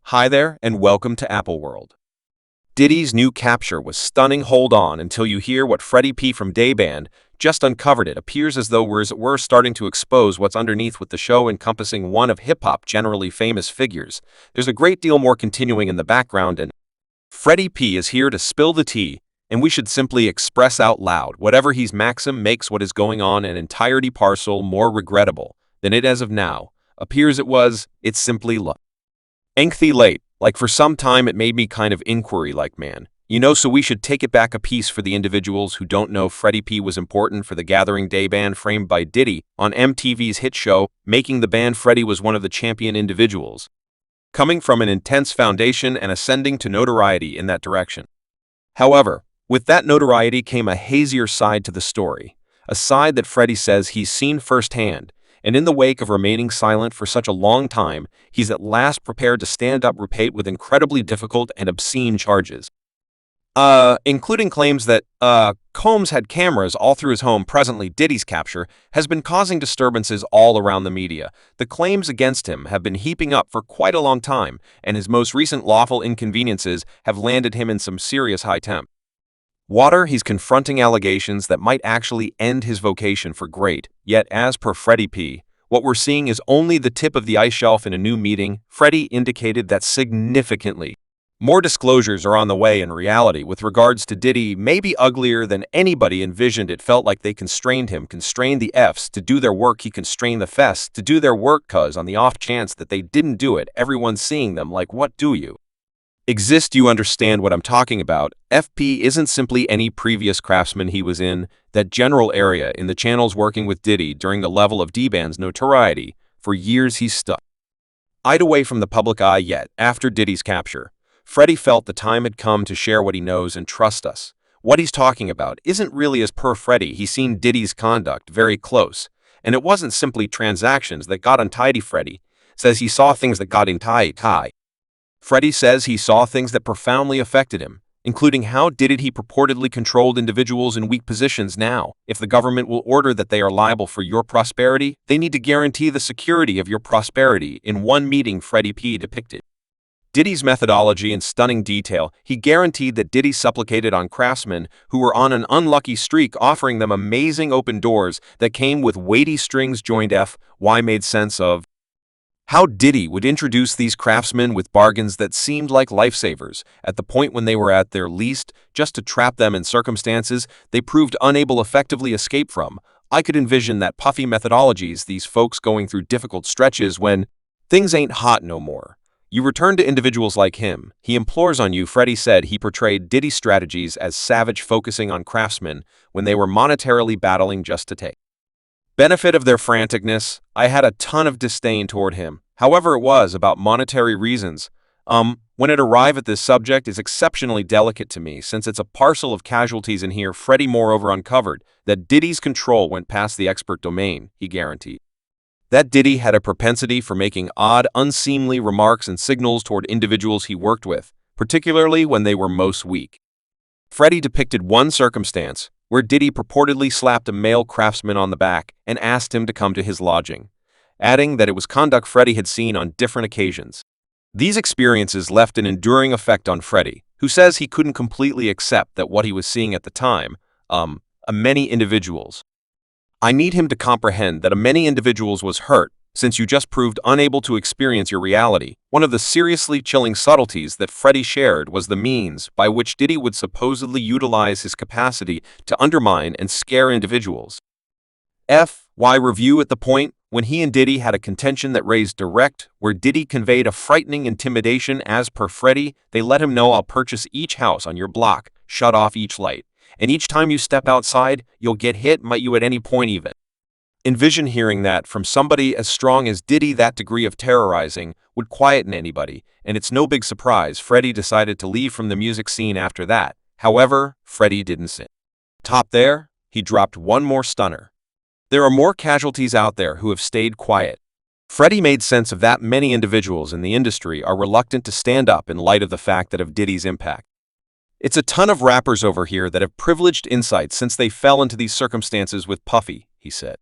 Hi there, and welcome to Apple World. Diddy's new capture was stunning. Hold on until you hear what Freddy P from Dayband just uncovered. It appears as though we're starting to expose what's underneath with the show encompassing one of hip-hop generally famous figures. There's a great deal more continuing in the background, and Freddy P is here to spill the tea, and we should simply express out loud whatever he's maxim makes what is going on an entirety parcel more regrettable than it as of now appears it's simply lengthy late. Like for some time it made me kind of inquiry like, man, so we should take it back a piece for the individuals who don't know. Freddy P was important for the gathering day band framed by Diddy on MTV's hit show, making the band. Freddy was one of the champion individuals, coming from an intense foundation and ascending to notoriety in that direction. However, with that notoriety came a hazier side to the story, a side that Freddy says he's seen firsthand. And in the wake of remaining silent for such a long time, he's at last prepared to stand up repaid with incredibly difficult and obscene charges. Including claims that, Combs had cameras all through his home. Presently, Diddy's capture has been causing disturbances all around the media. The claims against him have been heaping up for quite a long time, and his most recent lawful inconveniences have landed him in some serious high temp water. He's confronting allegations that might actually end his vocation for great. Yet, as per Freddy P, what we're seeing is only the tip of the ice shelf. In a new meeting, Freddy indicated that significantly more disclosures are on the way. In reality, with regards to Diddy, may be uglier than anybody envisioned. It felt like they constrained the Fs to do their work. He constrained the Fs to do their work, cause on the off chance that they didn't do it, everyone's seeing them like, what do you exist? You understand what I'm talking about. FP isn't simply any previous craftsman. He was in that general area in the channels working with Diddy during the level of D-Band's notoriety. For years he's stuck eyed away from the public eye. Yet, after Diddy's capture, Freddy felt the time had come to share what he knows and trust us. What he's talking about isn't really as per Freddy. He's seen Diddy's conduct very close, and it wasn't simply transactions that got untidy. Freddy says he saw things that got untidy. Freddy says he saw things that profoundly affected him, including how he purportedly controlled individuals in weak positions. Now, if the government will order that they are liable for your prosperity, they need to guarantee the security of your prosperity. In one meeting, Freddy P depicted Diddy's methodology in stunning detail. He guaranteed that Diddy supplicated on craftsmen who were on an unlucky streak, offering them amazing open doors that came with weighty strings joined. FY made sense of how Diddy would introduce these craftsmen with bargains that seemed like lifesavers at the point when they were at their least, just to trap them in circumstances they proved unable effectively escape from. I could envision that puffy methodologies, these folks going through difficult stretches when things ain't hot no more. You return to individuals like him. He implores on you. Freddy said he portrayed Diddy's strategies as savage, focusing on craftsmen when they were monetarily battling just to take benefit of their franticness. I had a ton of disdain toward him. However, it was about monetary reasons. When it arrived at this subject is exceptionally delicate to me, since it's a parcel of casualties in here. Freddy moreover uncovered that Diddy's control went past the expert domain. He guaranteed that Diddy had a propensity for making odd, unseemly remarks and signals toward individuals he worked with, particularly when they were most weak. Freddy depicted one circumstance where Diddy purportedly slapped a male craftsman on the back and asked him to come to his lodging, adding that it was conduct Freddy had seen on different occasions. These experiences left an enduring effect on Freddy, who says he couldn't completely accept that what he was seeing at the time, many individuals. I need him to comprehend that many individuals was hurt, since you just proved unable to experience your reality. One of the seriously chilling subtleties that Freddy shared was the means by which Diddy would supposedly utilize his capacity to undermine and scare individuals. FY review at the point when he and Diddy had a contention that raised direct, where Diddy conveyed a frightening intimidation. As per Freddy, they let him know, I'll purchase each house on your block, shut off each light, and each time you step outside, you'll get hit, might you at any point even. Envision hearing that from somebody as strong as Diddy. That degree of terrorizing would quieten anybody, and it's no big surprise Freddy decided to leave from the music scene after that. However, Freddy didn't stop there. He dropped one more stunner. There are more casualties out there who have stayed quiet. Freddy made sense of that. Many individuals in the industry are reluctant to stand up in light of the fact that of Diddy's impact. It's a ton of rappers over here that have privileged insights since they fell into these circumstances with Puffy, he said.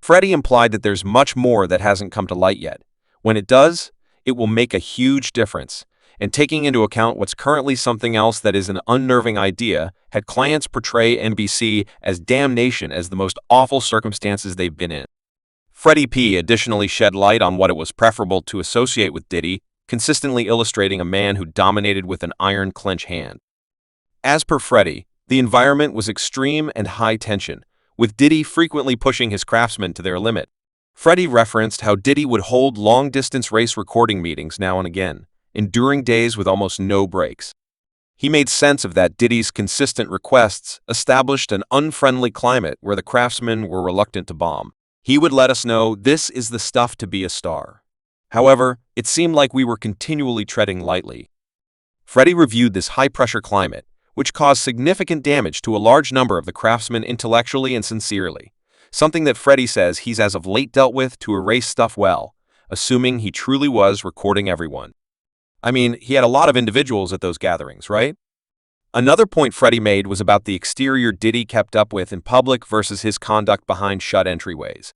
Freddy implied that there's much more that hasn't come to light yet. When it does, it will make a huge difference. And taking into account what's currently something else that is an unnerving idea, had clients portray NBC as damnation as the most awful circumstances they've been in. Freddy P additionally shed light on what it was preferable to associate with Diddy, consistently illustrating a man who dominated with an iron clench hand. As per Freddy, the environment was extreme and high tension, with Diddy frequently pushing his craftsmen to their limit. Freddy referenced how Diddy would hold long-distance race recording meetings now and again, enduring days with almost no breaks. He made sense of that Diddy's consistent requests established an unfriendly climate where the craftsmen were reluctant to bomb. He would let us know this is the stuff to be a star. However, it seemed like we were continually treading lightly. Freddy reviewed this high-pressure climate, which caused significant damage to a large number of the craftsmen intellectually and sincerely, something that Freddy says he's as of late dealt with to erase stuff well, assuming he truly was recording everyone. I mean, he had a lot of individuals at those gatherings, right? Another point Freddy made was about the exterior Diddy kept up with in public versus his conduct behind shut entryways.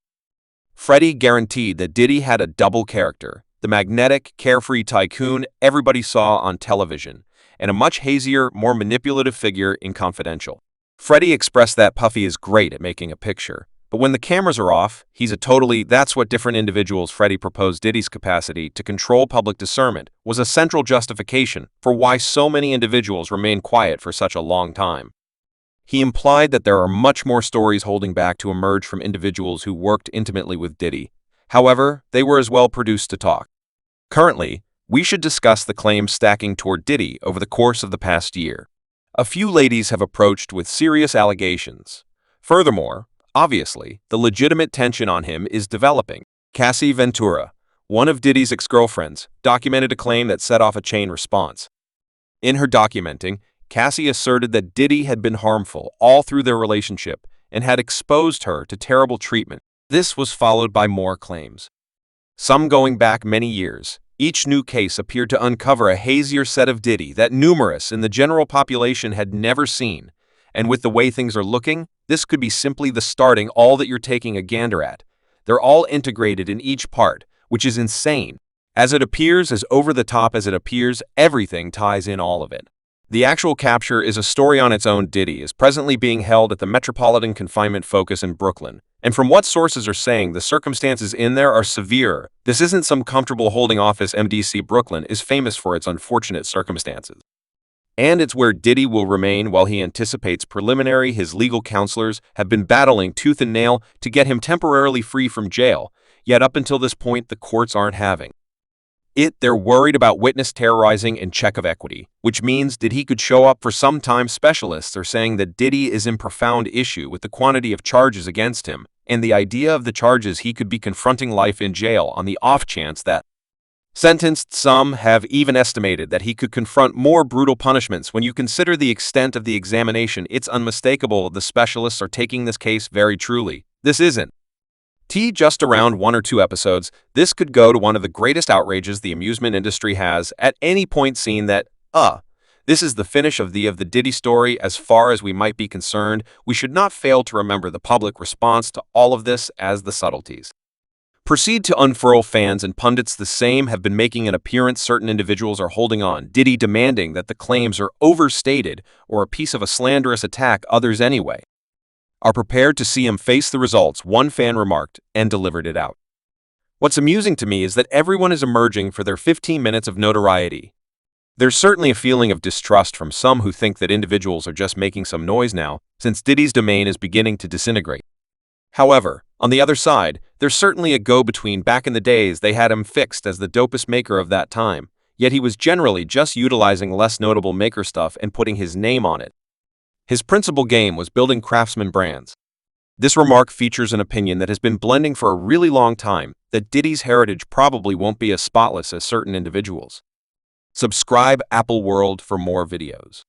Freddy guaranteed that Diddy had a double character, the magnetic, carefree tycoon everybody saw on television, and a much hazier, more manipulative figure in Confidential. Freddy expressed that Puffy is great at making a picture, but when the cameras are off, he's a totally that's what different individuals. Freddy proposed Diddy's capacity to control public discernment was a central justification for why so many individuals remain quiet for such a long time. He implied that there are much more stories holding back to emerge from individuals who worked intimately with Diddy. However, they were as well produced to talk. Currently, we should discuss the claims stacking toward Diddy over the course of the past year. A few ladies have approached with serious allegations. Furthermore, obviously, the legitimate tension on him is developing. Cassie Ventura, one of Diddy's ex-girlfriends, documented a claim that set off a chain response. In her documenting, Cassie asserted that Diddy had been harmful all through their relationship and had exposed her to terrible treatment. This was followed by more claims, some going back many years. Each new case appeared to uncover a hazier set of Diddy that numerous in the general population had never seen. And with the way things are looking, this could be simply the starting all that you're taking a gander at. They're all integrated in each part, which is insane. As it appears, as over the top as it appears, everything ties in all of it. The actual capture is a story on its own. Diddy is presently being held at the Metropolitan Confinement Focus in Brooklyn. And from what sources are saying, the circumstances in there are severe. This isn't some comfortable holding office. MDC Brooklyn is famous for its unfortunate circumstances. And it's where Diddy will remain while he anticipates preliminary. His legal counselors have been battling tooth and nail to get him temporarily free from jail, yet up until this point the courts aren't having it. They're worried about witness terrorizing and check of equity, which means Diddy could show up for some time. Specialists are saying that Diddy is in profound issue with the quantity of charges against him, and the idea of the charges he could be confronting life in jail on the off chance that sentenced. Some have even estimated that he could confront more brutal punishments. When you consider the extent of the examination, it's unmistakable the specialists are taking this case very truly. This isn't just around 1 or 2 episodes. This could go to one of the greatest outrages the amusement industry has at any point seen. That, this is the finish of the Diddy story. As far as we might be concerned, we should not fail to remember the public response to all of this as the subtleties proceed to unfurl. Fans and pundits the same have been making an appearance. Certain individuals are holding on Diddy, demanding that the claims are overstated or a piece of a slanderous attack. Others, anyway, are prepared to see him face the results. One fan remarked and delivered it out. What's amusing to me is that everyone is emerging for their 15 minutes of notoriety. There's certainly a feeling of distrust from some who think that individuals are just making some noise now, since Diddy's domain is beginning to disintegrate. However, on the other side, there's certainly a go-between. Back in the days, they had him fixed as the dopest maker of that time, yet he was generally just utilizing less notable maker stuff and putting his name on it. His principal game was building craftsman brands. This remark features an opinion that has been blending for a really long time, that Diddy's heritage probably won't be as spotless as certain individuals. Subscribe Apple World for more videos.